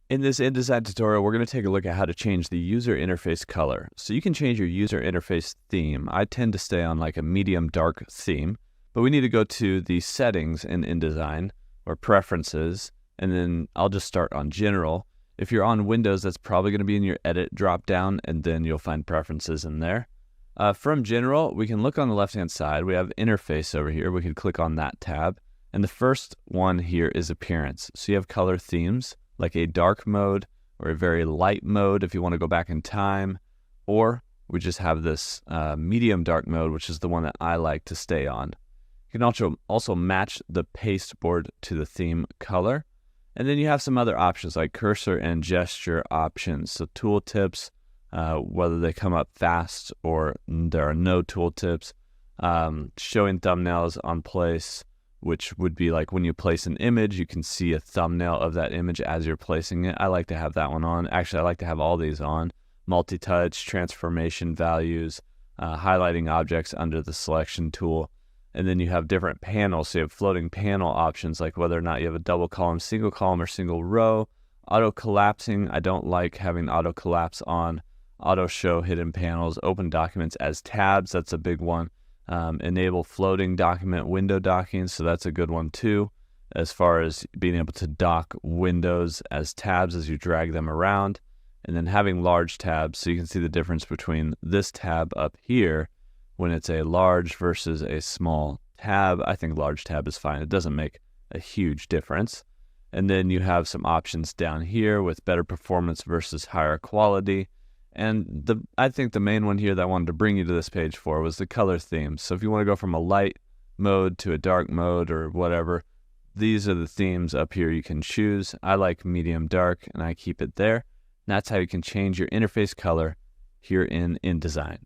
In this InDesign tutorial, we're going to take a look at how to change the user interface color. So you can change your user interface theme. I tend to stay on like a medium dark theme, but we need to go to the settings in InDesign or preferences, and then I'll just start on general. If you're on Windows, that's probably going to be in your edit drop down, and then you'll find preferences in there. From general, we can look on the left-hand side. We have interface over here. We could click on that tab. And the first one here is appearance. So you have color themes, like a dark mode or a very light mode if you want to go back in time, or we just have this medium dark mode, which is the one that I like to stay on. You can also match the pasteboard to the theme color. And then you have some other options like cursor and gesture options. So tooltips, whether they come up fast or there are no tooltips, showing thumbnails on place, which would be like when you place an image, you can see a thumbnail of that image as you're placing it. I like to have that one on. Actually, I like to have all these on. Multi-touch, transformation values, highlighting objects under the selection tool. And then you have different panels. So you have floating panel options, like whether or not you have a double column, or single row. Auto collapsing, I don't like having auto collapse on. Auto show hidden panels, open documents as tabs, that's a big one. Enable floating document window docking, so that's a good one too, as far as being able to dock windows as tabs as you drag them around. And then having large tabs, so you can see the difference between this tab up here when it's a large versus a small tab. I think large tab is fine. It doesn't make a huge difference. And then you have some options down here with better performance versus higher quality. And I think the main one here that I wanted to bring you to this page for was the color theme. So if you want to go from a light mode to a dark mode or whatever, these are the themes up here you can choose. I like medium dark and I keep it there. And that's how you can change your interface color here in InDesign.